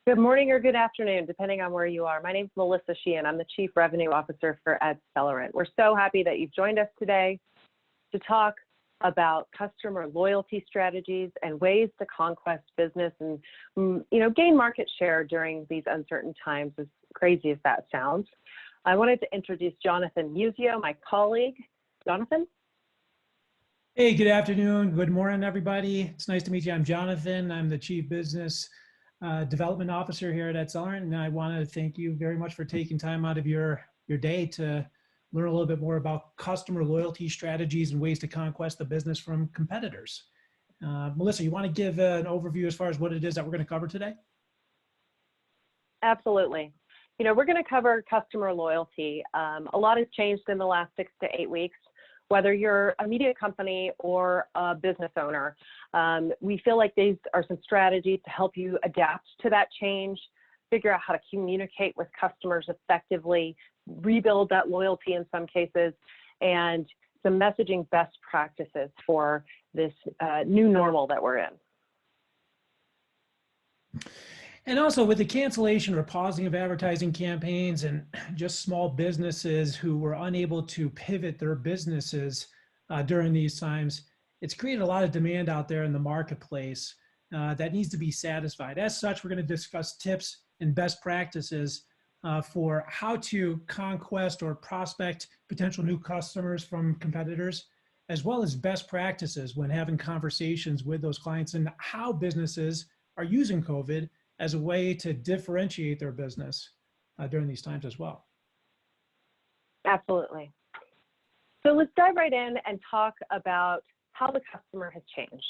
Good morning or good afternoon, depending on where you are. My name is Melissa Sheehan. I'm the Chief Revenue Officer for Accelerant. We're so happy that you've joined us today to talk about customer loyalty strategies and ways to conquest business and gain market share during these uncertain times, as crazy as that sounds. I wanted to introduce Jonathan Muzio, my colleague. Jonathan? Hey, good afternoon. Good morning, everybody. It's nice to meet you. I'm Jonathan. I'm the Chief Business Development Officer here at Accelerant, and I want to thank you very much for taking time out of your day to learn a little bit more about customer loyalty strategies and ways to conquest the business from competitors. Melissa, you want to give an overview as far as what it is that we're going to cover today? Absolutely. We're going to cover customer loyalty. A lot has changed in the last 6 to 8 weeks. Whether you're a media company or a business owner, we feel like these are some strategies to help you adapt to that change, figure out how to communicate with customers effectively, rebuild that loyalty in some cases, and some messaging best practices for this new normal that we're in. And also with the cancellation or pausing of advertising campaigns and just small businesses who were unable to pivot their businesses during these times, it's created a lot of demand out there in the marketplace that needs to be satisfied. As such, we're going to discuss tips and best practices for how to conquest or prospect potential new customers from competitors, as well as best practices when having conversations with those clients and how businesses are using COVID as a way to differentiate their business during these times as well. Absolutely. So let's dive right in and talk about how the customer has changed.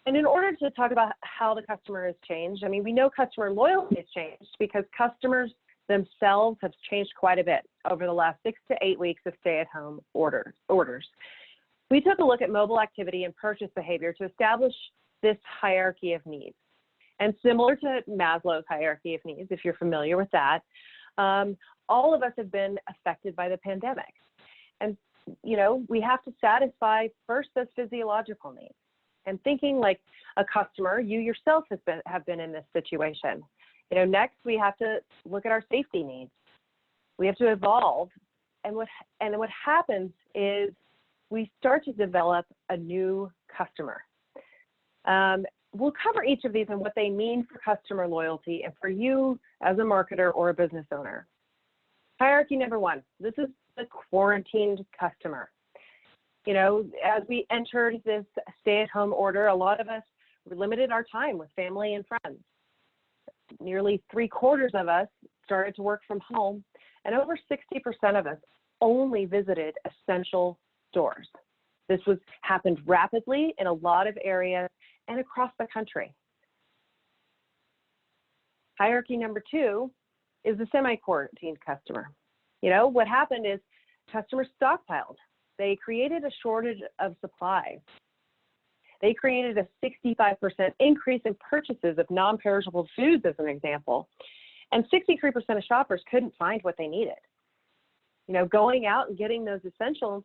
And in order to talk about how the customer has changed, we know customer loyalty has changed because customers themselves have changed quite a bit over the last 6 to 8 weeks of stay-at-home orders. We took a look at mobile activity and purchase behavior to establish this hierarchy of needs. And similar to Maslow's hierarchy of needs, if you're familiar with that, all of us have been affected by the pandemic. And, we have to satisfy first those physiological needs. And thinking like a customer, you yourself have been in this situation. Next we have to look at our safety needs. We have to evolve. And what happens is we start to develop a new customer. We'll cover each of these and what they mean for customer loyalty and for you as a marketer or a business owner. Hierarchy number 1, this is the quarantined customer. As we entered this stay-at-home order, a lot of us limited our time with family and friends. Nearly 3/4 of us started to work from home, and over 60% of us only visited essential stores. This happened rapidly in a lot of areas and across the country. Hierarchy number 2 is the semi-quarantined customer. What happened is customers stockpiled. They created a shortage of supplies. They created a 65% increase in purchases of non-perishable foods, as an example. And 63% of shoppers couldn't find what they needed. Going out and getting those essentials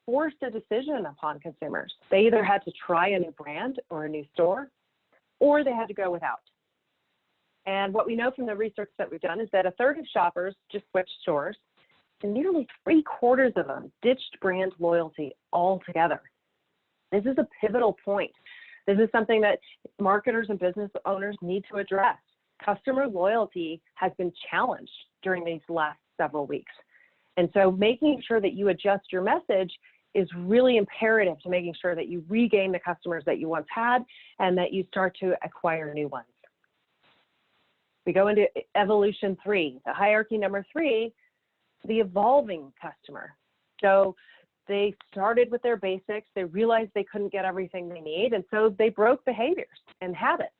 forced a decision upon consumers. They either had to try a new brand or a new store, or they had to go without. And what we know from the research that we've done is that 1/3 of shoppers just switched stores, and nearly 3/4 of them ditched brand loyalty altogether. This is a pivotal point. This is something that marketers and business owners need to address. Customer loyalty has been challenged during these last several weeks. And so making sure that you adjust your message is really imperative to making sure that you regain the customers that you once had and that you start to acquire new ones. We go into evolution 3, the hierarchy number 3, the evolving customer. So they started with their basics, they realized they couldn't get everything they need, and so they broke behaviors and habits.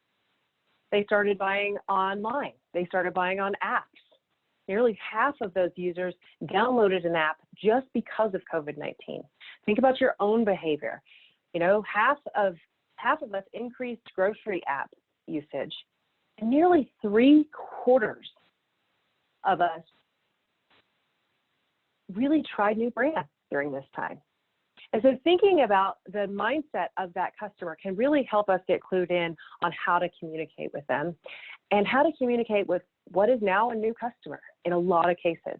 They started buying online, they started buying on apps. Nearly half of those users downloaded an app just because of COVID-19. Think about your own behavior. Half of us increased grocery app usage, and nearly 3/4 of us really tried new brands during this time. And so thinking about the mindset of that customer can really help us get clued in on how to communicate with them and how to communicate with what is now a new customer in a lot of cases.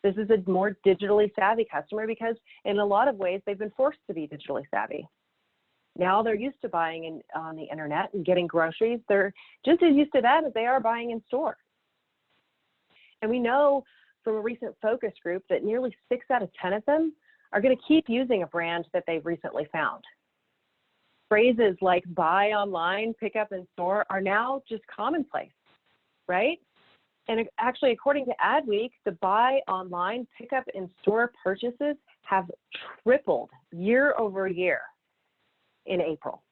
This is a more digitally savvy customer because in a lot of ways they've been forced to be digitally savvy. Now they're used to buying on the internet and getting groceries. They're just as used to that as they are buying in store. And we know from a recent focus group that nearly 6 out of 10 of them are going to keep using a brand that they've recently found. Phrases like buy online, pick up in store are now just commonplace, right? And actually, according to Adweek, the buy online, pick up in store purchases have tripled year over year in April.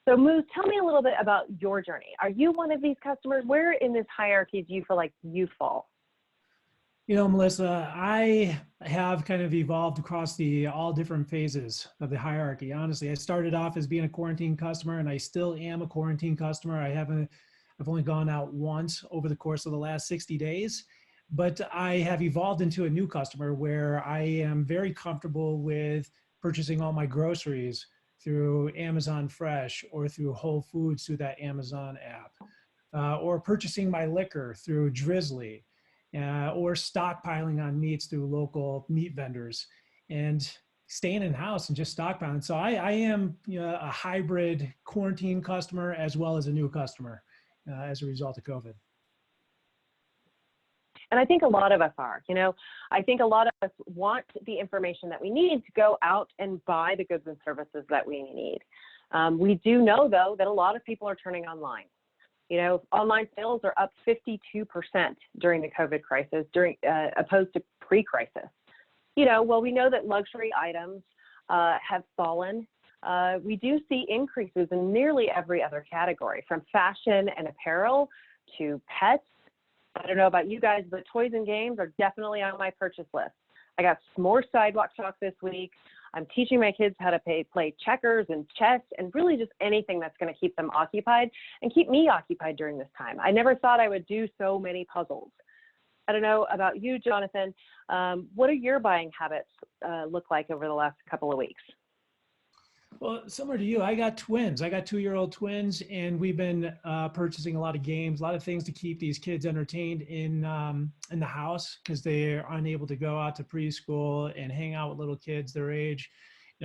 So Moose, tell me a little bit about your journey. Are you one of these customers? Where in this hierarchy do you feel like you fall? You know, Melissa, I have kind of evolved across all different phases of the hierarchy. Honestly, I started off as being a quarantine customer, and I still am a quarantine customer. I've only gone out once over the course of the last 60 days, but I have evolved into a new customer where I am very comfortable with purchasing all my groceries through Amazon Fresh or through Whole Foods through that Amazon app, or purchasing my liquor through Drizzly. Or stockpiling on meats through local meat vendors and staying in house and just stockpiling. So I am a hybrid quarantine customer as well as a new customer as a result of COVID. And I think a lot of us are, I think a lot of us want the information that we need to go out and buy the goods and services that we need. We do know, though, that a lot of people are turning online. Online sales are up 52% during the COVID crisis, opposed to pre-crisis. Well, we know that luxury items have fallen. We do see increases in nearly every other category, from fashion and apparel to pets. I don't know about you guys, but toys and games are definitely on my purchase list. I got some more sidewalk chalk this week. I'm teaching my kids how to play checkers and chess and really just anything that's going to keep them occupied and keep me occupied during this time. I never thought I would do so many puzzles. I don't know about you, Jonathan. What do your buying habits look like over the last couple of weeks? Well, similar to you, I got twins. I got 2-year-old twins, and we've been purchasing a lot of games, a lot of things to keep these kids entertained in the house because they're unable to go out to preschool and hang out with little kids their age.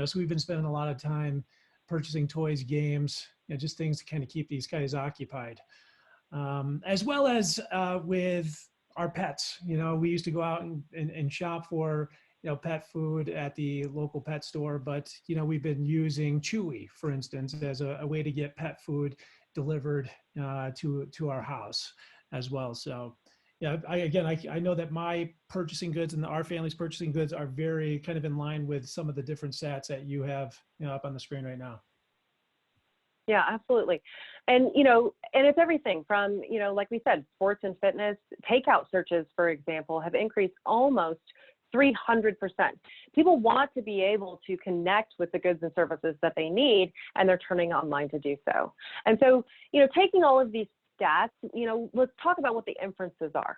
So we've been spending a lot of time purchasing toys, games, just things to kind of keep these guys occupied, as well as with our pets. We used to go out and shop for pet food at the local pet store, but we've been using Chewy, for instance, as a way to get pet food delivered to our house as well. So yeah, I know that my purchasing goods and our family's purchasing goods are very kind of in line with some of the different stats that you have up on the screen right now. Yeah, absolutely. And, and it's everything from, like we said, sports and fitness. Takeout searches, for example, have increased almost 300%. People want to be able to connect with the goods and services that they need, and they're turning online to do so. And so, taking all of these stats, let's talk about what the inferences are.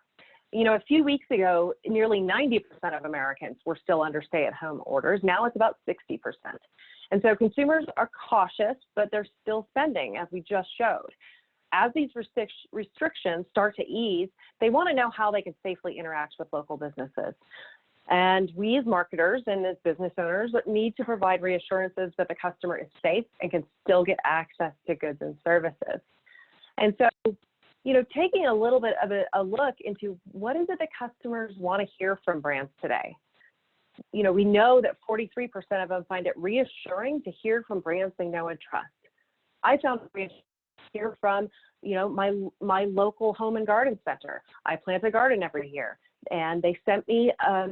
A few weeks ago, nearly 90% of Americans were still under stay-at-home orders. Now it's about 60%. And so consumers are cautious, but they're still spending, as we just showed. As these restrictions start to ease, they want to know how they can safely interact with local businesses. And we as marketers and as business owners need to provide reassurances that the customer is safe and can still get access to goods and services. And so, taking a little bit of a look into what is it that customers want to hear from brands today. We know that 43% of them find it reassuring to hear from brands they know and trust. I found it reassuring to hear from, my local home and garden center. I plant a garden every year. And they sent me, an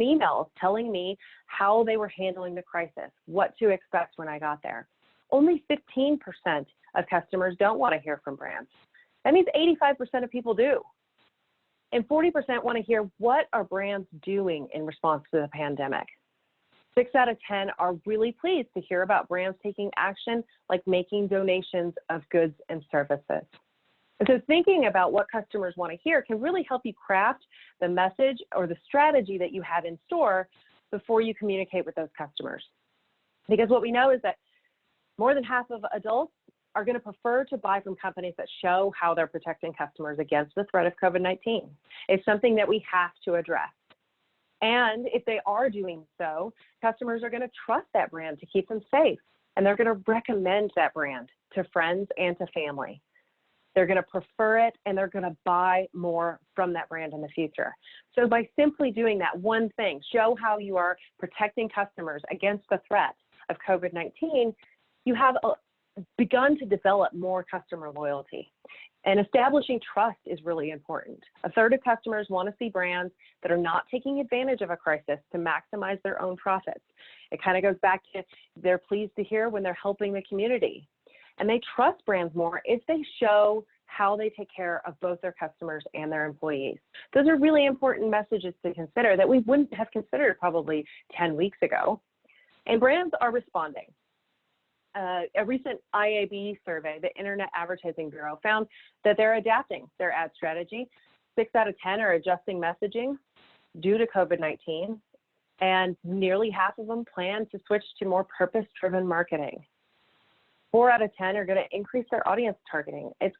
email telling me how they were handling the crisis, what to expect when I got there. Only 15% of customers don't want to hear from brands. That means 85% of people do. And 40% want to hear what are brands doing in response to the pandemic. 6 out of 10 are really pleased to hear about brands taking action, like making donations of goods and services. And so thinking about what customers want to hear can really help you craft the message or the strategy that you have in store before you communicate with those customers. Because what we know is that more than half of adults are going to prefer to buy from companies that show how they're protecting customers against the threat of COVID-19. It's something that we have to address. And if they are doing so, customers are going to trust that brand to keep them safe. And they're going to recommend that brand to friends and to family. They're going to prefer it, and they're going to buy more from that brand in the future. So by simply doing that one thing, show how you are protecting customers against the threat of COVID-19, you have begun to develop more customer loyalty. And establishing trust is really important. A third of customers want to see brands that are not taking advantage of a crisis to maximize their own profits. It kind of goes back to they're pleased to hear when they're helping the community. And they trust brands more if they show how they take care of both their customers and their employees. Those are really important messages to consider that we wouldn't have considered probably 10 weeks ago. And brands are responding. A recent IAB survey, the Internet Advertising Bureau, found that they're adapting their ad strategy. 6 out of 10 are adjusting messaging due to COVID-19, and nearly half of them plan to switch to more purpose-driven marketing. 4 out of 10 are going to increase their audience targeting. It's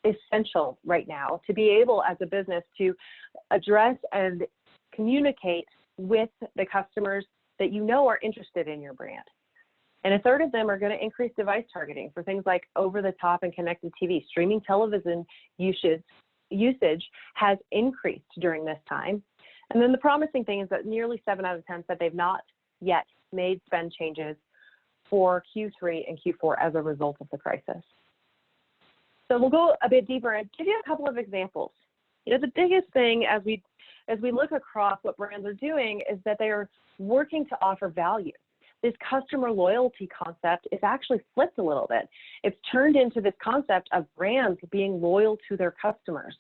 essential right now to be able, as a business, to address and communicate with the customers that you know are interested in your brand. And a third of them are going to increase device targeting for things like over-the-top and connected TV. Streaming television usage has increased during this time. And then the promising thing is that nearly 7 out of 10 said they've not yet made spend changes for Q3 and Q4 as a result of the crisis. So we'll go a bit deeper and give you a couple of examples. You know, the biggest thing as we look across what brands are doing is that they are working to offer value. This customer loyalty concept is actually flipped a little bit. It's turned into this concept of brands being loyal to their customers.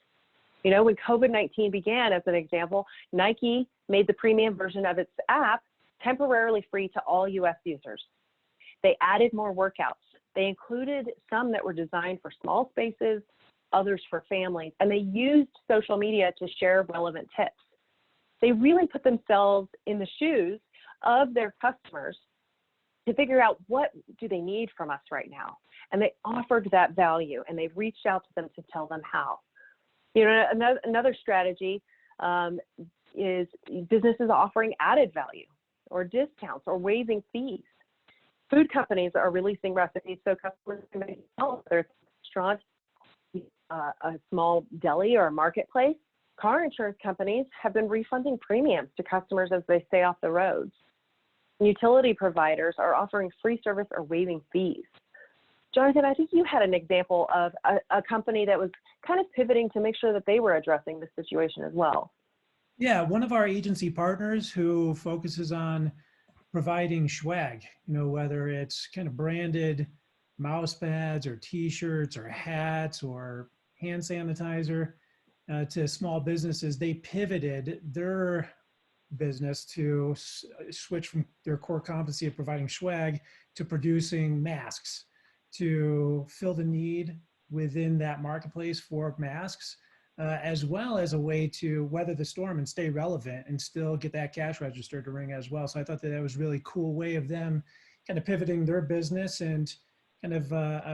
You know, when COVID-19 began, as an example, Nike made the premium version of its app temporarily free to all US users. They added more workouts. They included some that were designed for small spaces, others for families, and they used social media to share relevant tips. They really put themselves in the shoes of their customers to figure out what do they need from us right now. And they offered that value, and they've reached out to them to tell them how. You know, another strategy is businesses offering added value or discounts or waiving fees. Food companies are releasing recipes so customers can make whether it's a restaurant, a small deli, or a marketplace. Car insurance companies have been refunding premiums to customers as they stay off the roads. Utility providers are offering free service or waiving fees. Jonathan, I think you had an example of a company that was kind of pivoting to make sure that they were addressing this situation as well. Yeah, one of our agency partners who focuses on providing swag, you know, whether it's kind of branded mouse pads or t-shirts or hats or hand sanitizer to small businesses, they pivoted their business to switch from their core competency of providing swag to producing masks to fill the need within that marketplace for masks, as well as a way to weather the storm and stay relevant and still get that cash register to ring as well. So I thought that was a really cool way of them kind of pivoting their business and kind of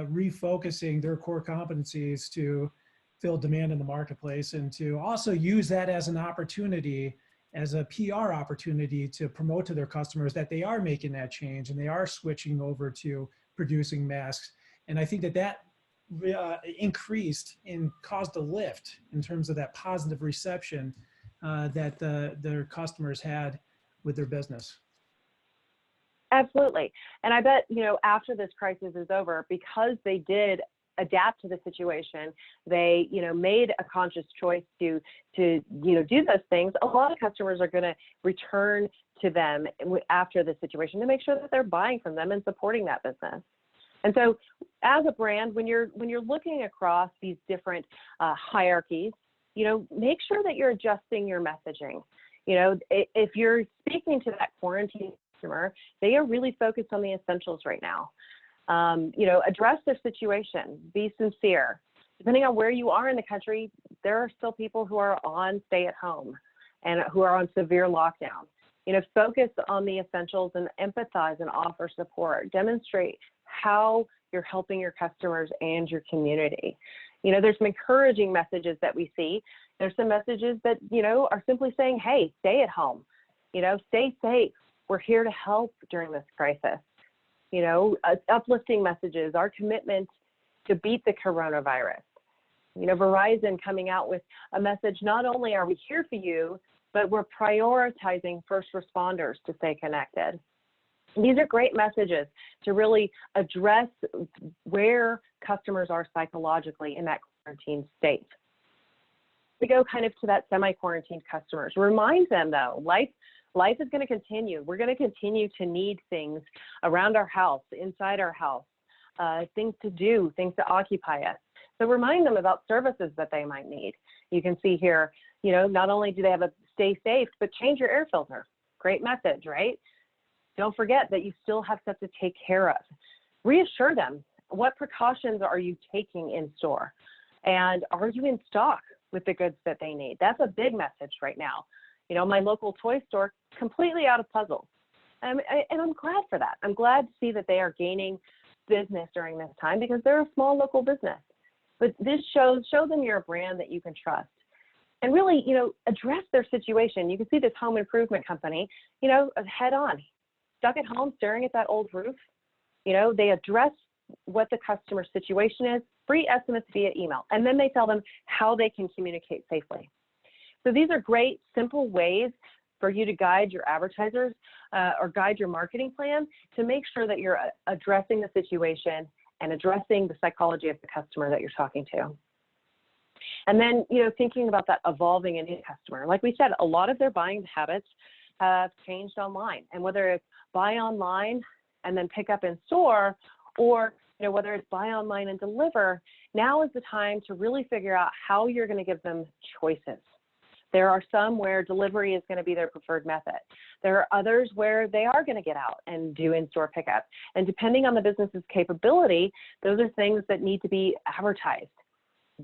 refocusing their core competencies to fill demand in the marketplace, and to also use that as an opportunity, as a PR opportunity to promote to their customers that they are making that change and they are switching over to producing masks. And I think that increased and caused a lift in terms of that positive reception that their customers had with their business. Absolutely. And I bet, you know, after this crisis is over, because they did adapt to the situation, they, you know, made a conscious choice to you know, do those things. A lot of customers are going to return to them after the situation to make sure that they're buying from them and supporting that business. And so as a brand, when you're looking across these different hierarchies, you know, make sure that you're adjusting your messaging. You know, if you're speaking to that quarantine customer, they are really focused on the essentials right now. You know, address their situation, be sincere. Depending on where you are in the country, there are still people who are on stay at home and who are on severe lockdown. Focus on the essentials and empathize and offer support. Demonstrate how you're helping your customers and your community. There's some encouraging messages that we see. There's some messages that, are simply saying, hey, stay at home, stay safe. We're here to help during this crisis. Uplifting messages, our commitment to beat the coronavirus. Verizon coming out with a message, not only are we here for you, but we're prioritizing first responders to stay connected. These are great messages to really address where customers are psychologically in that quarantine state. We go kind of to that semi-quarantined customers. Remind them though, life is going to continue. We're going to continue to need things around our house, inside our house, things to do, things to occupy us. So remind them about services that they might need. You can see here, not only do they have a stay safe, but change your air filter. Great message, right? Don't forget that you still have stuff to take care of. Reassure them. What precautions are you taking in store? And are you in stock with the goods that they need? That's a big message right now. My local toy store, completely out of puzzles. And I'm glad for that. I'm glad to see that they are gaining business during this time because they're a small local business. But this show them you're a brand that you can trust. And really, address their situation. You can see this home improvement company, head on. Stuck at home staring at that old roof. They address what the customer situation is, free estimates via email, and then they tell them how they can communicate safely. So these are great, simple ways for you to guide your advertisers or guide your marketing plan to make sure that you're addressing the situation and addressing the psychology of the customer that you're talking to. And then, thinking about that evolving a new customer. Like we said, a lot of their buying habits have changed online, and whether it's buy online and then pick up in store, or whether it's buy online and deliver, now is the time to really figure out how you're going to give them choices. There are some where delivery is going to be their preferred method. There are others where they are going to get out and do in-store pickup. And depending on the business's capability, those are things that need to be advertised.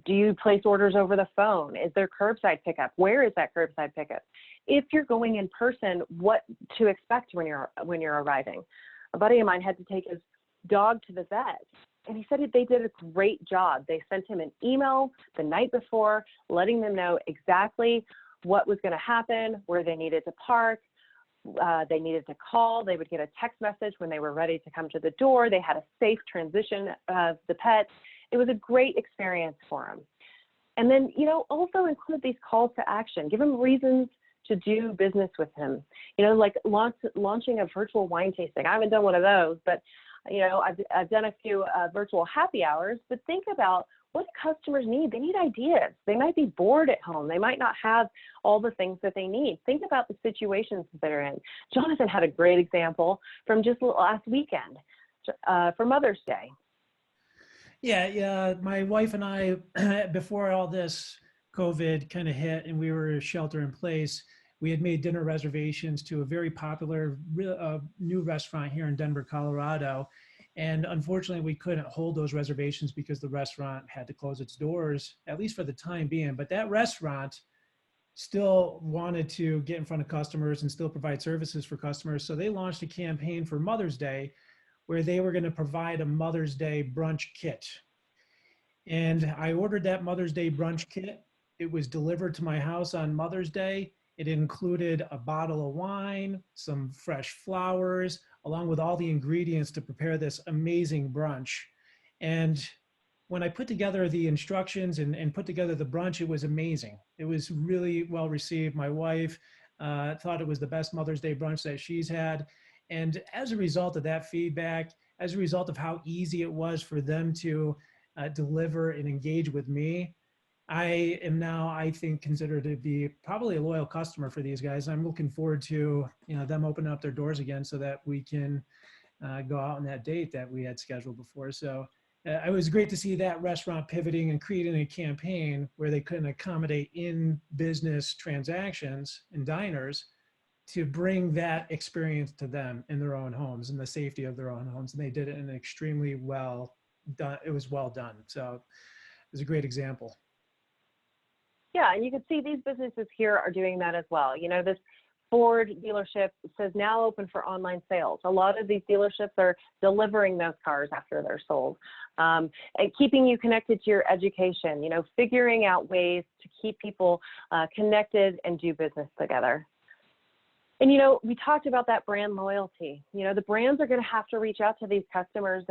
Do you place orders over the phone? Is there curbside pickup? Where is that curbside pickup? If you're going in person, what to expect when you're arriving? A buddy of mine had to take his dog to the vet, and he said they did a great job. They sent him an email the night before, letting them know exactly what was going to happen, where they needed to park, they needed to call. They would get a text message when they were ready to come to the door. They had a safe transition of the pet. It was a great experience for them. And then, also include these calls to action. Give them reasons to do business with him. Like launching a virtual wine tasting. I haven't done one of those, but I've done a few virtual happy hours. But think about what customers need. They need ideas. They might be bored at home. They might not have all the things that they need. Think about the situations that they're in. Jonathan had a great example from just last weekend for Mother's Day. Yeah. My wife and I, before all this COVID kind of hit and we were shelter in place, we had made dinner reservations to a very popular new restaurant here in Denver, Colorado. And unfortunately, we couldn't hold those reservations because the restaurant had to close its doors, at least for the time being. But that restaurant still wanted to get in front of customers and still provide services for customers. So they launched a campaign for Mother's Day where they were going to provide a Mother's Day brunch kit. And I ordered that Mother's Day brunch kit. It was delivered to my house on Mother's Day. It included a bottle of wine, some fresh flowers, along with all the ingredients to prepare this amazing brunch. And when I put together the instructions and put together the brunch, it was amazing. It was really well received. My wife thought it was the best Mother's Day brunch that she's had. And as a result of that feedback, as a result of how easy it was for them to deliver and engage with me, I am now, I think, considered to be probably a loyal customer for these guys. I'm looking forward to them opening up their doors again so that we can go out on that date that we had scheduled before. So it was great to see that restaurant pivoting and creating a campaign where they couldn't accommodate in-business transactions and diners to bring that experience to them in their own homes and the safety of their own homes. And they did it in an extremely well done. It was well done. So it was a great example. Yeah, and you can see these businesses here are doing that as well. This Ford dealership says now open for online sales. A lot of these dealerships are delivering those cars after they're sold. And keeping you connected to your education, figuring out ways to keep people connected and do business together. And, we talked about that brand loyalty. The brands are going to have to reach out to these customers,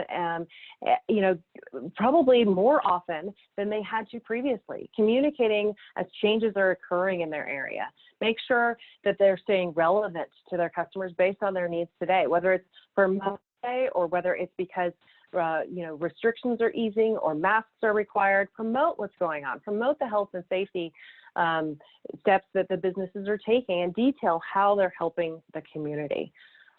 probably more often than they had to previously, communicating as changes are occurring in their area. Make sure that they're staying relevant to their customers based on their needs today, whether it's for Mother's Day or whether it's because restrictions are easing or masks are required. Promote what's going on. Promote the health and safety steps that the businesses are taking and detail how they're helping the community.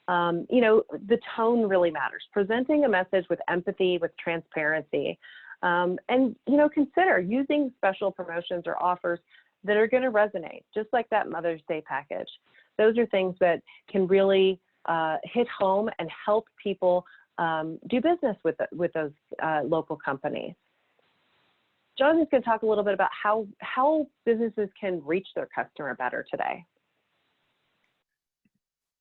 The tone really matters. Presenting a message with empathy, with transparency, and consider using special promotions or offers that are going to resonate, just like that Mother's Day package. Those are things that can really hit home and help people do business with those local companies. Jonathan's going to talk a little bit about how businesses can reach their customer better today.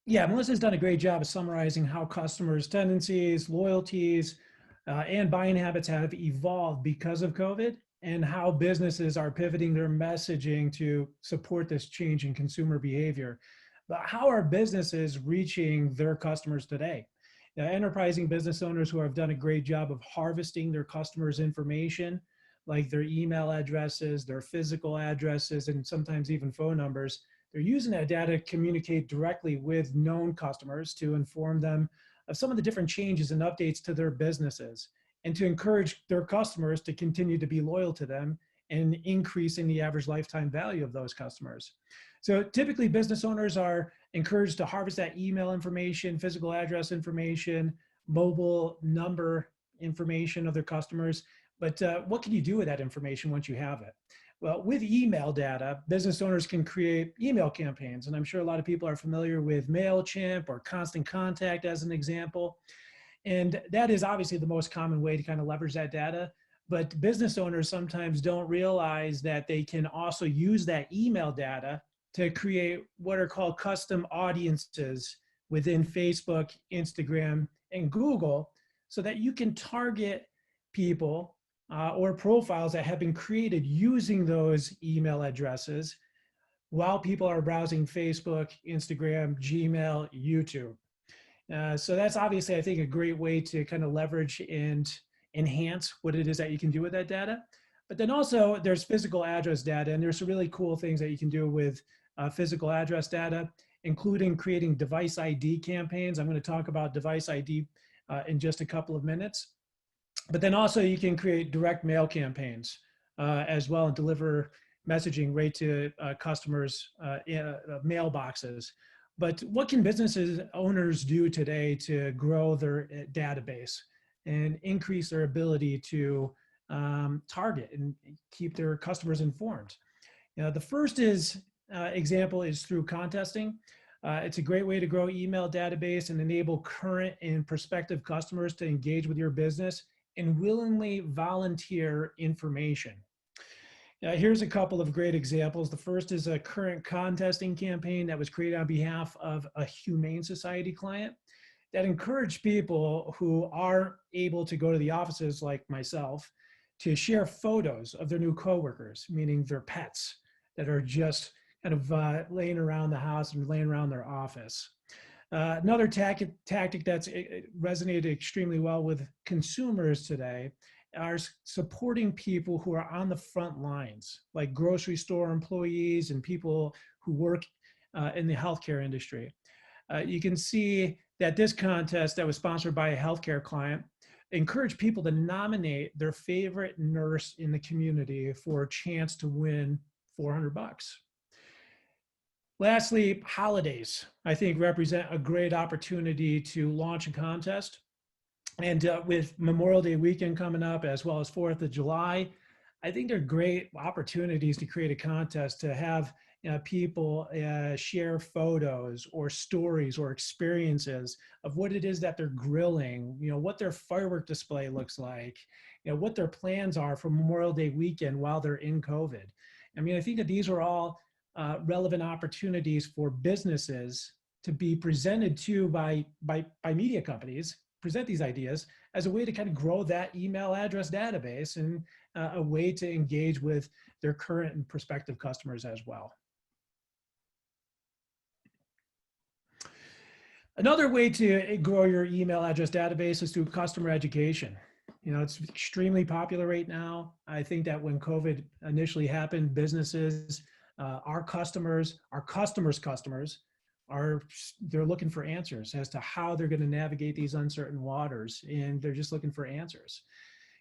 Yeah, Melissa's done a great job of summarizing how customers' tendencies, loyalties, and buying habits have evolved because of COVID, and how businesses are pivoting their messaging to support this change in consumer behavior. But how are businesses reaching their customers today? Enterprising business owners who have done a great job of harvesting their customers' information, like their email addresses, their physical addresses, and sometimes even phone numbers. They're using that data to communicate directly with known customers to inform them of some of the different changes and updates to their businesses, and to encourage their customers to continue to be loyal to them and increasing the average lifetime value of those customers. So typically business owners are encouraged to harvest that email information, physical address information, mobile number information of their customers. But what can you do with that information once you have it? Well, with email data, business owners can create email campaigns. And I'm sure a lot of people are familiar with MailChimp or Constant Contact as an example. And that is obviously the most common way to kind of leverage that data. But business owners sometimes don't realize that they can also use that email data to create what are called custom audiences within Facebook, Instagram, and Google, so that you can target people or profiles that have been created using those email addresses while people are browsing Facebook, Instagram, Gmail, YouTube. So that's obviously, I think, a great way to kind of leverage and enhance what it is that you can do with that data. But then also there's physical address data, and there's some really cool things that you can do with physical address data, including creating device ID campaigns. I'm going to talk about device ID in just a couple of minutes. But then also you can create direct mail campaigns as well and deliver messaging right to customers' mailboxes. But what can businesses owners do today to grow their database and increase their ability to target and keep their customers informed? The first example is through contesting. It's a great way to grow email database and enable current and prospective customers to engage with your business and willingly volunteer information. Here's a couple of great examples. The first is a current contesting campaign that was created on behalf of a Humane Society client that encouraged people who aren't able to go to the offices, like myself, to share photos of their new coworkers, meaning their pets that are just kind of laying around the house and laying around their office. Another tactic that's resonated extremely well with consumers today are supporting people who are on the front lines, like grocery store employees and people who work in the healthcare industry. You can see that this contest that was sponsored by a healthcare client encouraged people to nominate their favorite nurse in the community for a chance to win $400. Lastly, holidays, I think, represent a great opportunity to launch a contest. And with Memorial Day weekend coming up, as well as 4th of July, I think they're great opportunities to create a contest to have people share photos or stories or experiences of what it is that they're grilling, what their firework display looks like, what their plans are for Memorial Day weekend while they're in COVID. I mean, I think that these are all relevant opportunities for businesses to be presented to by media companies, present these ideas as a way to kind of grow that email address database and a way to engage with their current and prospective customers as well. Another way to grow your email address database is through customer education. You know, it's extremely popular right now. I think that when COVID initially happened, businesses, our customers' customers, they're looking for answers as to how they're going to navigate these uncertain waters, and they're just looking for answers.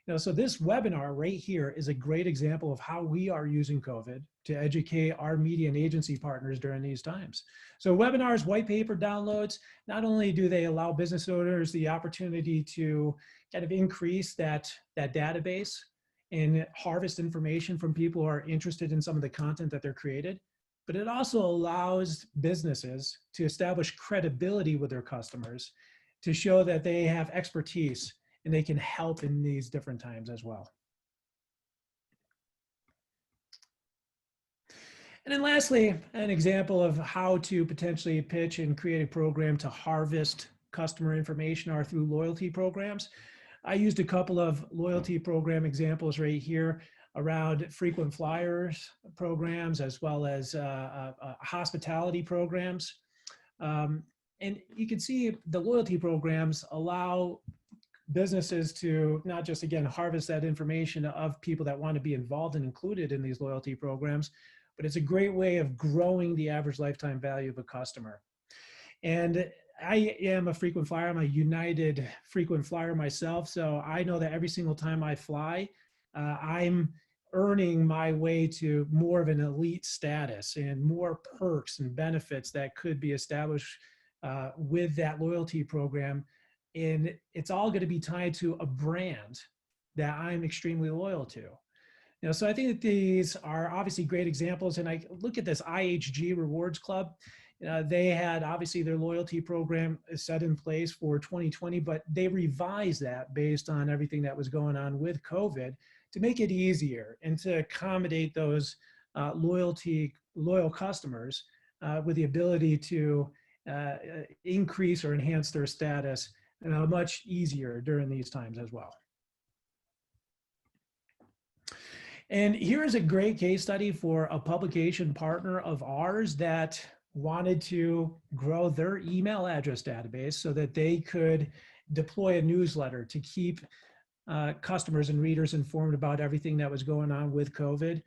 You know, so this webinar right here is a great example of how we are using COVID to educate our media and agency partners during these times. So webinars, white paper downloads, not only do they allow business owners the opportunity to kind of increase that database and harvest information from people who are interested in some of the content that they're created, but it also allows businesses to establish credibility with their customers, to show that they have expertise and they can help in these different times as well. And then lastly, an example of how to potentially pitch and create a program to harvest customer information are through loyalty programs. I used a couple of loyalty program examples right here around frequent flyers programs, as well as hospitality programs. And you can see the loyalty programs allow businesses to not just, again, harvest that information of people that want to be involved and included in these loyalty programs, but it's a great way of growing the average lifetime value of a customer. And I am a frequent flyer. I'm a United frequent flyer myself. So I know that every single time I fly, I'm earning my way to more of an elite status and more perks and benefits that could be established with that loyalty program. And it's all going to be tied to a brand that I'm extremely loyal to. You know, so I think that these are obviously great examples. And I look at this IHG Rewards Club. They had obviously their loyalty program set in place for 2020, but they revised that based on everything that was going on with COVID to make it easier and to accommodate those loyal customers with the ability to increase or enhance their status much easier during these times as well. And here is a great case study for a publication partner of ours that wanted to grow their email address database so that they could deploy a newsletter to keep customers and readers informed about everything that was going on with COVID.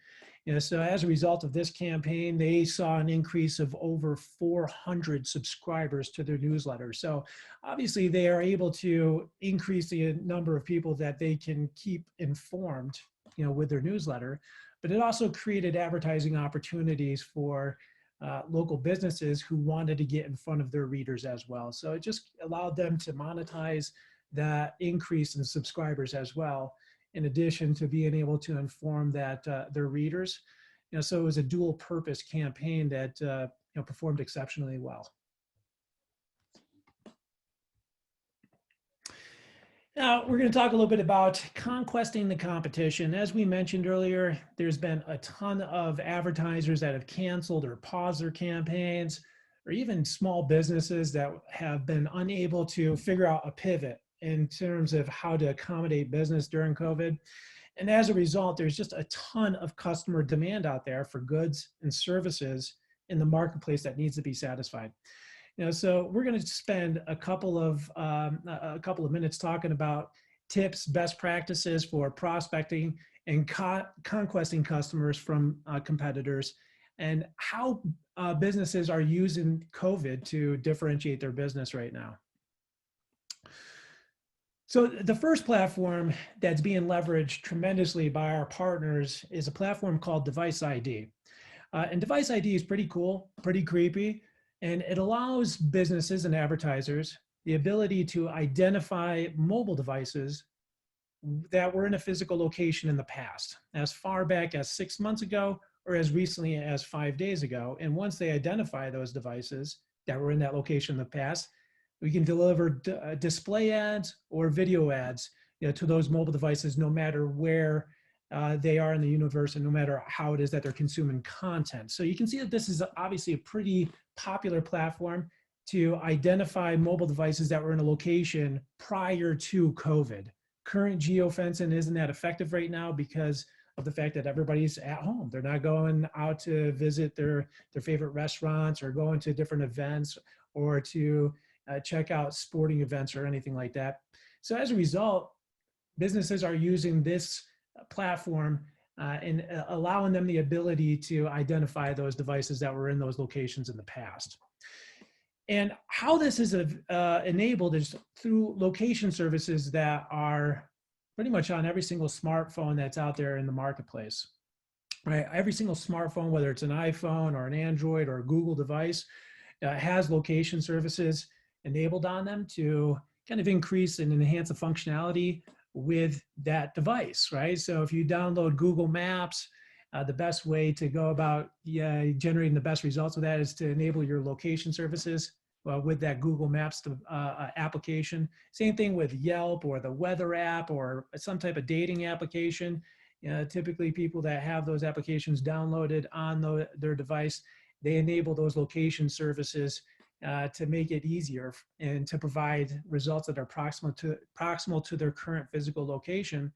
You know, so as a result of this campaign, they saw an increase of over 400 subscribers to their newsletter. So obviously they are able to increase the number of people that they can keep informed, you know, with their newsletter, but it also created advertising opportunities for local businesses who wanted to get in front of their readers as well. So it just allowed them to monetize that increase in subscribers as well, in addition to being able to inform that their readers. You know, so it was a dual purpose campaign that you know, performed exceptionally well. Now, we're going to talk a little bit about conquesting the competition. As we mentioned earlier, there's been a ton of advertisers that have canceled or paused their campaigns, or even small businesses that have been unable to figure out a pivot in terms of how to accommodate business during COVID. And as a result, there's just a ton of customer demand out there for goods and services in the marketplace that needs to be satisfied. You know, so we're going to spend a couple of minutes talking about tips, best practices for prospecting and conquesting customers from competitors, and how businesses are using COVID to differentiate their business right now. So the first platform that's being leveraged tremendously by our partners is a platform called Device ID. And Device ID is pretty cool, pretty creepy. And it allows businesses and advertisers the ability to identify mobile devices that were in a physical location in the past, as far back as 6 months ago or as recently as 5 days ago. And once they identify those devices that were in that location in the past, we can deliver display ads or video ads, you know, to those mobile devices, no matter where they are in the universe, and no matter how it is that they're consuming content. So you can see that this is obviously a pretty popular platform to identify mobile devices that were in a location prior to COVID. Current geofencing isn't that effective right now because of the fact that everybody's at home. They're not going out to visit their favorite restaurants or going to different events or to check out sporting events or anything like that. So as a result, businesses are using this platform and allowing them the ability to identify those devices that were in those locations in the past. And how this is enabled is through location services that are pretty much on every single smartphone that's out there in the marketplace. Right? Every single smartphone, whether it's an iPhone or an Android or a Google device, has location services enabled on them to kind of increase and enhance the functionality with that device, right? So if you download Google Maps, the best way to go about generating the best results with that is to enable your location services with that Google Maps application. Same thing with Yelp or the weather app or some type of dating application. Typically people that have those applications downloaded on their device, they enable those location services to make it easier and to provide results that are proximal to their current physical location.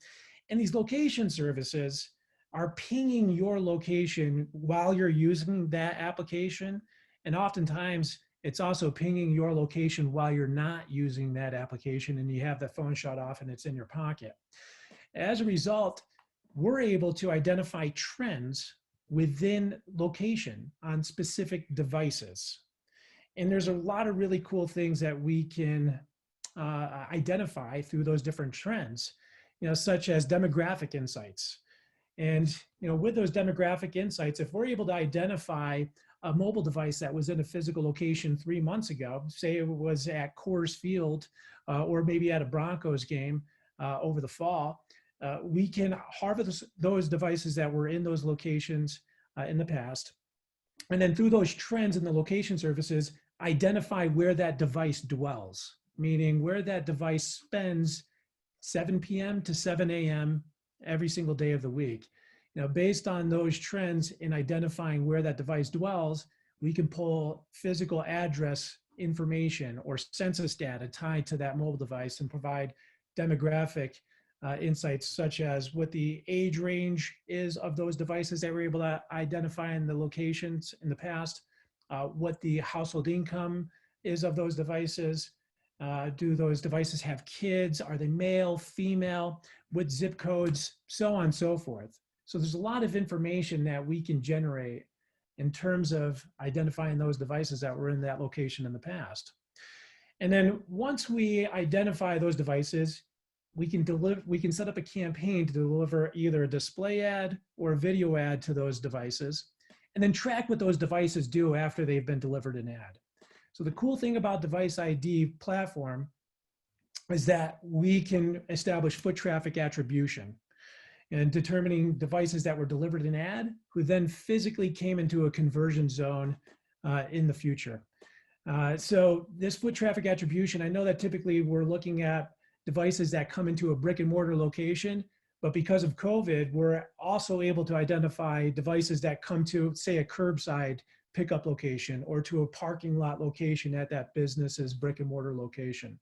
And these location services are pinging your location while you're using that application. And oftentimes it's also pinging your location while you're not using that application and you have the phone shut off and it's in your pocket. As a result, we're able to identify trends within location on specific devices. And there's a lot of really cool things that we can identify through those different trends, such as demographic insights. And with those demographic insights, if we're able to identify a mobile device that was in a physical location 3 months ago, say it was at Coors Field or maybe at a Broncos game over the fall, we can harvest those devices that were in those locations in the past. And then through those trends in the location services, identify where that device dwells, meaning where that device spends 7 p.m. to 7 a.m. every single day of the week. Based on those trends in identifying where that device dwells, we can pull physical address information or census data tied to that mobile device and provide demographic insights such as what the age range is of those devices that we're able to identify in the locations in the past, what the household income is of those devices. Do those devices have kids? Are they male, female? What zip codes? So on and so forth. So there's a lot of information that we can generate in terms of identifying those devices that were in that location in the past. And then once we identify those devices, we can set up a campaign to deliver either a display ad or a video ad to those devices, and then track what those devices do after they've been delivered an ad. So the cool thing about Device ID platform is that we can establish foot traffic attribution and determining devices that were delivered an ad who then physically came into a conversion zone in the future. So this foot traffic attribution, I know that typically we're looking at devices that come into a brick and mortar location, but because of COVID, we're also able to identify devices that come to, say, a curbside pickup location or to a parking lot location at that business's brick and mortar location.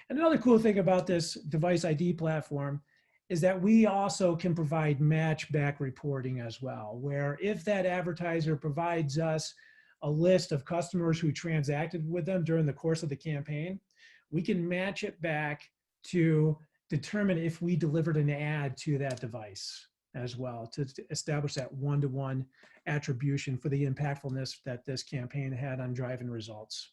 And another cool thing about this Device ID platform is that we also can provide match back reporting as well, where if that advertiser provides us a list of customers who transacted with them during the course of the campaign, we can match it back to determine if we delivered an ad to that device as well, to establish that one-to-one attribution for the impactfulness that this campaign had on driving results.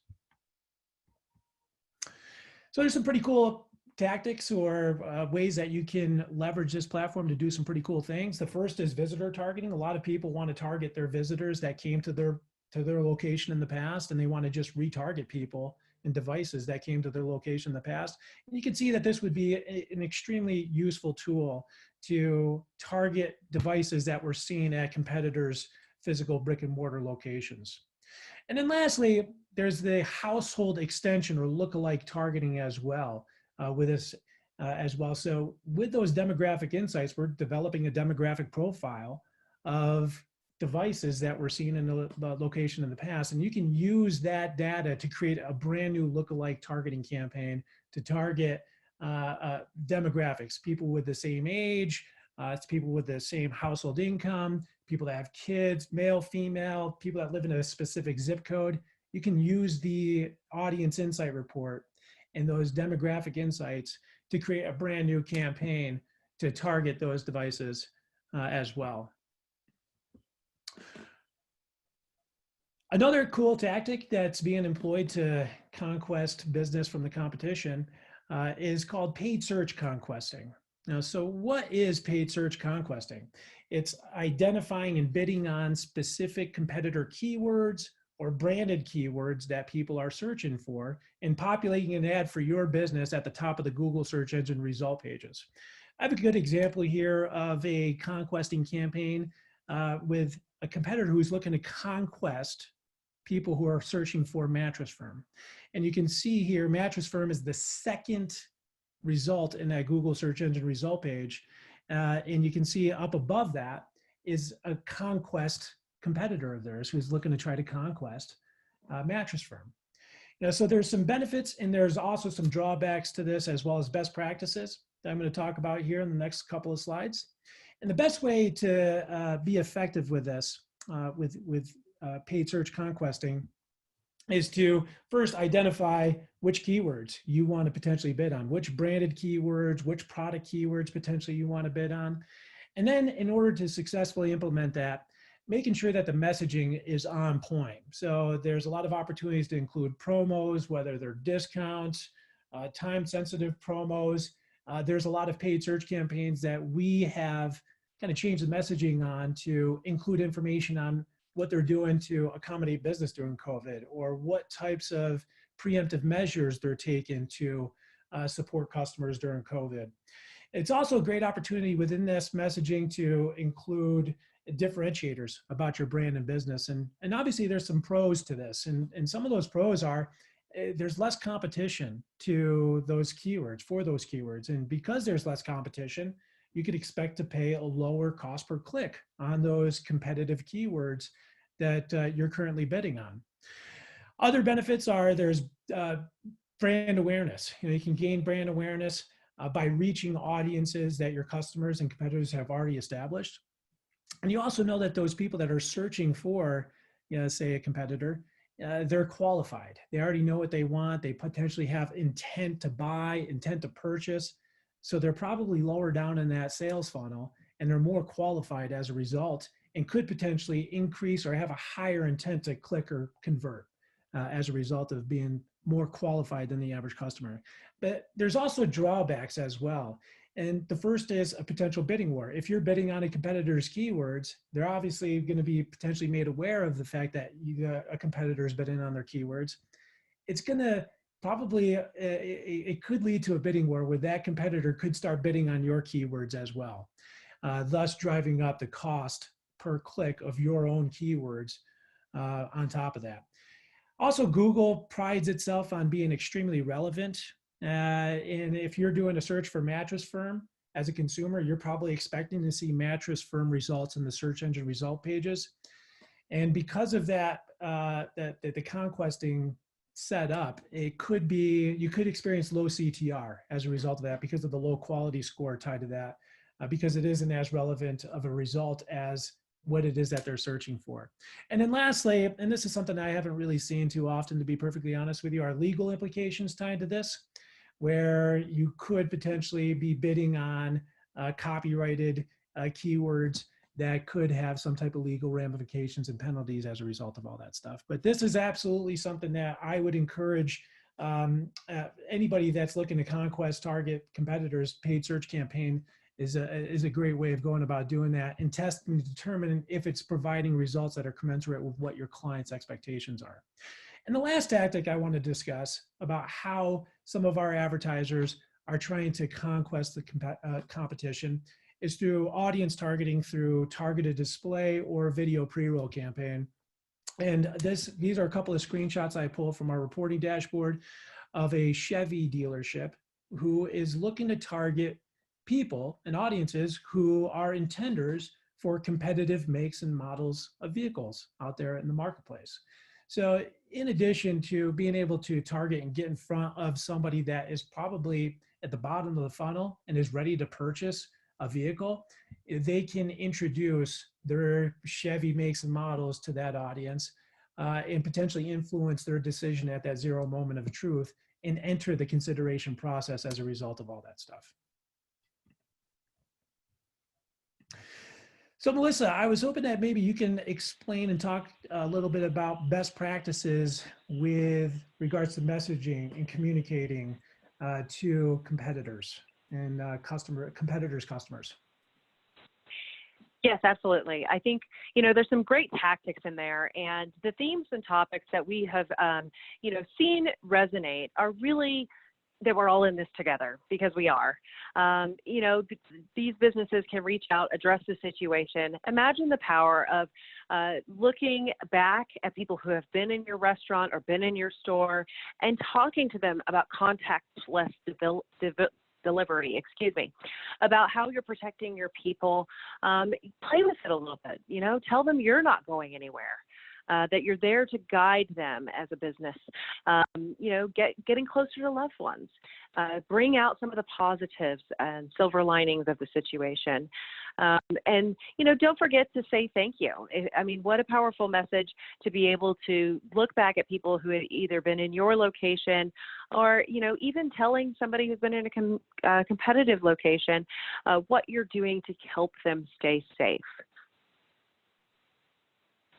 So there's some pretty cool tactics or ways that you can leverage this platform to do some pretty cool things. The first is visitor targeting. A lot of people want to target their visitors that came to their location in the past, and they want to just retarget people and devices that came to their location in the past. And you can see that this would be an extremely useful tool to target devices that were seen at competitors' physical brick and mortar locations. And then lastly, there's the household extension or lookalike targeting as well with this as well. So with those demographic insights, we're developing a demographic profile of devices that we're seeing in the location in the past. And you can use that data to create a brand new lookalike targeting campaign to target demographics, people with the same age, it's people with the same household income, people that have kids, male, female, people that live in a specific zip code. You can use the audience insight report and those demographic insights to create a brand new campaign to target those devices as well. Another cool tactic that's being employed to conquest business from the competition is called paid search conquesting. Now, so what is paid search conquesting? It's identifying and bidding on specific competitor keywords or branded keywords that people are searching for and populating an ad for your business at the top of the Google search engine result pages. I have a good example here of a conquesting campaign with a competitor who's looking to conquest people who are searching for Mattress Firm. And you can see here, Mattress Firm is the second result in that Google search engine result page. And you can see up above that is a conquest competitor of theirs who's looking to try to conquest Mattress Firm. So there's some benefits and there's also some drawbacks to this, as well as best practices that I'm going to talk about here in the next couple of slides. And the best way to be effective with this, with paid search conquesting, is to first identify which keywords you want to potentially bid on, which branded keywords, which product keywords potentially you want to bid on. And then in order to successfully implement that, making sure that the messaging is on point. So there's a lot of opportunities to include promos, whether they're discounts, time-sensitive promos. There's a lot of paid search campaigns that we have kind of changed the messaging on to include information on what they're doing to accommodate business during COVID, or what types of preemptive measures they're taking to support customers during COVID. It's also a great opportunity within this messaging to include differentiators about your brand and business. And obviously there's some pros to this. And some of those pros are there's less competition to those keywords, for those keywords. And because there's less competition, you could expect to pay a lower cost per click on those competitive keywords that you're currently bidding on. Other benefits are there's brand awareness. You can gain brand awareness by reaching audiences that your customers and competitors have already established. And you also know that those people that are searching for, say a competitor, they're qualified. They already know what they want. They potentially have intent to buy, intent to purchase. So they're probably lower down in that sales funnel, and they're more qualified as a result, and could potentially increase or have a higher intent to click or convert as a result of being more qualified than the average customer. But there's also drawbacks as well. And the first is a potential bidding war. If you're bidding on a competitor's keywords, they're obviously going to be potentially made aware of the fact that a competitor is bidding on their keywords. It's going to probably, it could lead to a bidding war where that competitor could start bidding on your keywords as well, thus driving up the cost per click of your own keywords on top of that. Also, Google prides itself on being extremely relevant. And if you're doing a search for Mattress Firm as a consumer, you're probably expecting to see Mattress Firm results in the search engine result pages. And because of that, the conquesting setup, it could be, you could experience low CTR as a result of that because of the low quality score tied to that, because it isn't as relevant of a result as what it is that they're searching for. And then lastly, and this is something I haven't really seen too often, to be perfectly honest with you, are legal implications tied to this, where you could potentially be bidding on copyrighted keywords that could have some type of legal ramifications and penalties as a result of all that stuff. But this is absolutely something that I would encourage anybody that's looking to conquest, target competitors. Paid search campaign is a great way of going about doing that and testing to determine if it's providing results that are commensurate with what your client's expectations are. And the last tactic I want to discuss about how some of our advertisers are trying to conquest the competition is through audience targeting through targeted display or video pre-roll campaign. And these are a couple of screenshots I pulled from our reporting dashboard of a Chevy dealership who is looking to target people and audiences who are intenders for competitive makes and models of vehicles out there in the marketplace. So in addition to being able to target and get in front of somebody that is probably at the bottom of the funnel and is ready to purchase a vehicle, they can introduce their Chevy makes and models to that audience and potentially influence their decision at that zero moment of truth and enter the consideration process as a result of all that stuff. So Melissa, I was hoping that maybe you can explain and talk a little bit about best practices with regards to messaging and communicating to competitors and competitors' customers. Yes, absolutely. I think, there's some great tactics in there, and the themes and topics that we have, seen resonate are really that we're all in this together, because we are. These businesses can reach out, address the situation. Imagine the power of looking back at people who have been in your restaurant or been in your store and talking to them about contactless delivery, about how you're protecting your people. Play with it a little bit, tell them you're not going anywhere. That you're there to guide them as a business, getting closer to loved ones, bring out some of the positives and silver linings of the situation. And don't forget to say thank you. I mean, what a powerful message to be able to look back at people who had either been in your location or, even telling somebody who's been in a competitive location what you're doing to help them stay safe.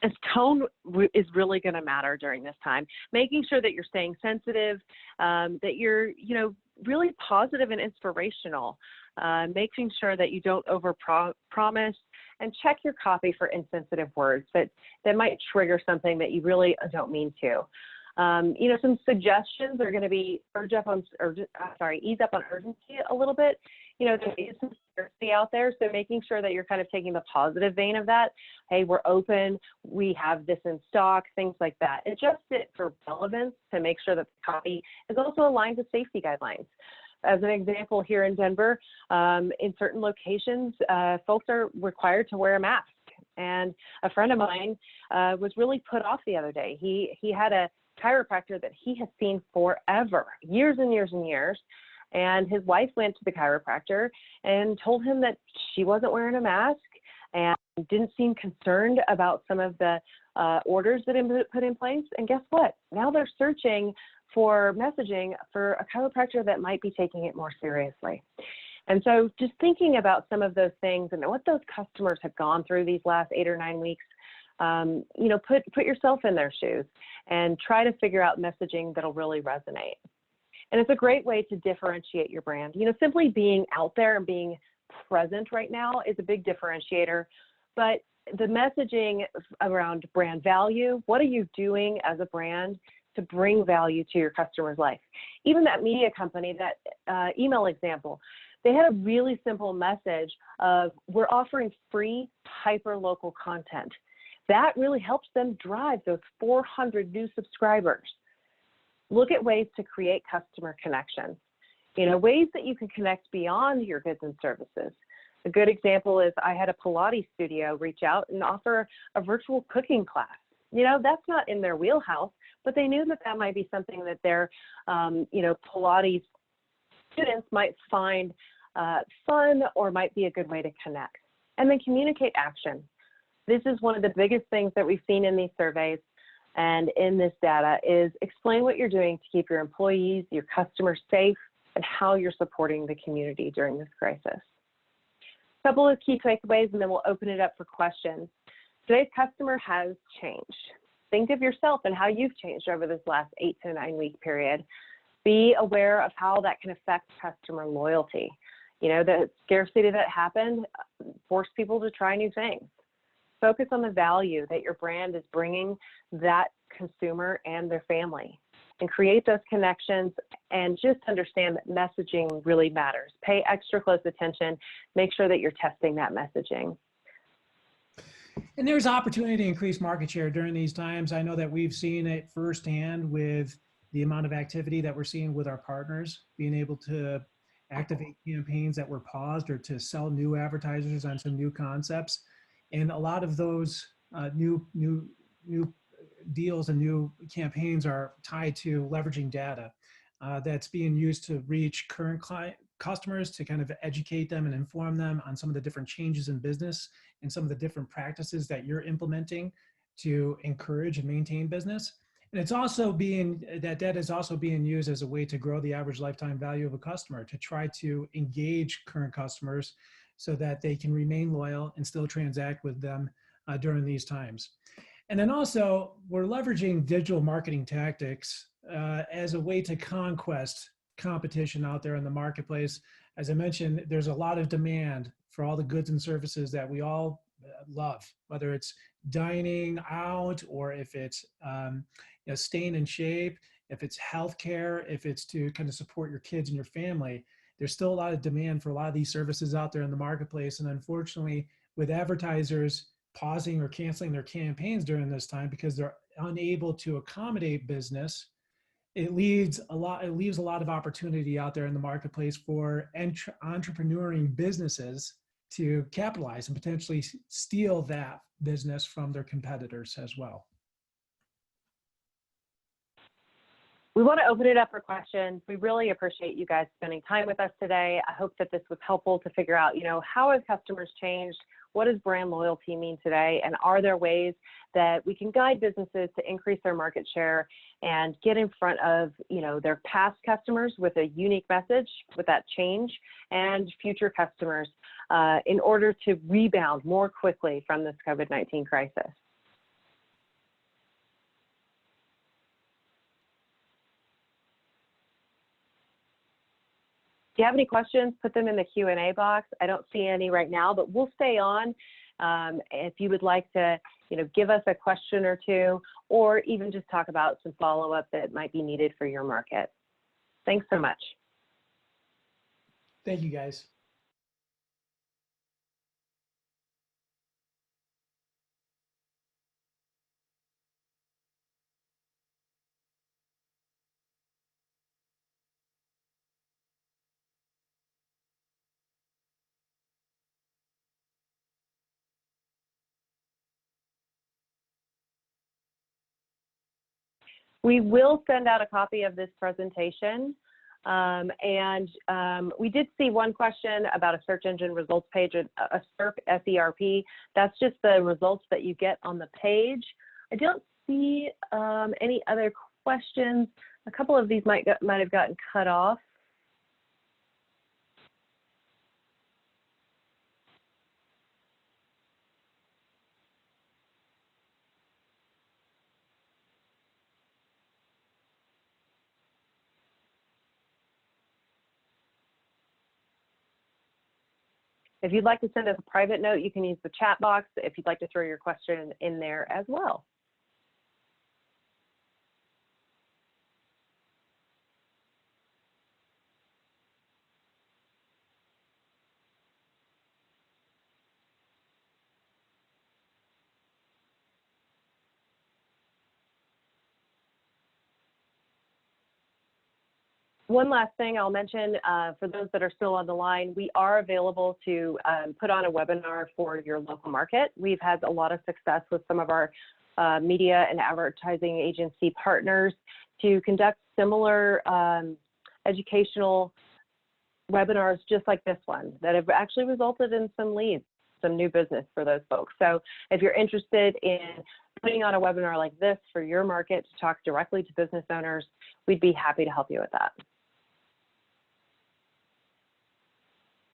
And tone is really going to matter during this time. Making sure that you're staying sensitive, that you're, really positive and inspirational. Making sure that you don't promise, and check your copy for insensitive words that might trigger something that you really don't mean to. Some suggestions are going to be ease up on urgency a little bit. There is some scarcity out there, so making sure that you're kind of taking the positive vein of that. Hey, we're open, we have this in stock, things like that. Adjust it for relevance to make sure that the copy is also aligned with safety guidelines. As an example, here in Denver, in certain locations, folks are required to wear a mask. And a friend of mine was really put off the other day. He had a chiropractor that he has seen forever, years and years and years. And his wife went to the chiropractor and told him that she wasn't wearing a mask and didn't seem concerned about some of the orders that had been put in place. And guess what? Now they're searching for messaging for a chiropractor that might be taking it more seriously. And so just thinking about some of those things and what those customers have gone through these last 8 or 9 weeks, put yourself in their shoes and try to figure out messaging that'll really resonate. And it's a great way to differentiate your brand. Simply being out there and being present right now is a big differentiator, but the messaging around brand value, what are you doing as a brand to bring value to your customer's life? Even that media company, that email example, they had a really simple message of, we're offering free hyper-local content. That really helps them drive those 400 new subscribers. Look at ways to create customer connections, ways that you can connect beyond your goods and services. A good example is I had a Pilates studio reach out and offer a virtual cooking class. That's not in their wheelhouse, but they knew that might be something that their, Pilates students might find fun or might be a good way to connect. And then communicate action. This is one of the biggest things that we've seen in these surveys and in this data is explain what you're doing to keep your employees, your customers safe, and how you're supporting the community during this crisis. A couple of key takeaways, and then we'll open it up for questions. Today's customer has changed. Think of yourself and how you've changed over this last 8 to 9 week period. Be aware of how that can affect customer loyalty. The scarcity that happened forced people to try new things. Focus on the value that your brand is bringing that consumer and their family, and create those connections, and just understand that messaging really matters. Pay extra close attention. Make sure that you're testing that messaging. And there's opportunity to increase market share during these times. I know that we've seen it firsthand with the amount of activity that we're seeing with our partners, being able to activate campaigns that were paused or to sell new advertisers on some new concepts. And a lot of those new deals and new campaigns are tied to leveraging data that's being used to reach current customers, to kind of educate them and inform them on some of the different changes in business and some of the different practices that you're implementing to encourage and maintain business. And it's also that data is also being used as a way to grow the average lifetime value of a customer, to try to engage current customers so that they can remain loyal and still transact with them during these times. And then also, we're leveraging digital marketing tactics as a way to conquest competition out there in the marketplace. As I mentioned, there's a lot of demand for all the goods and services that we all love, whether it's dining out or if it's staying in shape, if it's healthcare, if it's to kind of support your kids and your family. There's still a lot of demand for a lot of these services out there in the marketplace. And unfortunately, with advertisers pausing or canceling their campaigns during this time because they're unable to accommodate business, it leaves a lot of opportunity out there in the marketplace for entrepreneuring businesses to capitalize and potentially steal that business from their competitors as well. We want to open it up for questions. We really appreciate you guys spending time with us today. I hope that this was helpful to figure out, how have customers changed? What does brand loyalty mean today? And are there ways that we can guide businesses to increase their market share and get in front of, their past customers with a unique message, with that change, and future customers in order to rebound more quickly from this COVID-19 crisis? If you have any questions, put them in the Q&A box. I don't see any right now, but we'll stay on. If you would like to, give us a question or two, or even just talk about some follow-up that might be needed for your market. Thanks so much. Thank you, guys. We will send out a copy of this presentation. We did see one question about a search engine results page, a SERP, S-E-R-P. That's just the results that you get on the page. I don't see any other questions. A couple of these might have gotten cut off. If you'd like to send us a private note, you can use the chat box if you'd like to throw your question in there as well. One last thing I'll mention for those that are still on the line, we are available to put on a webinar for your local market. We've had a lot of success with some of our media and advertising agency partners to conduct similar educational webinars just like this one that have actually resulted in some leads, some new business for those folks. So if you're interested in putting on a webinar like this for your market to talk directly to business owners, we'd be happy to help you with that.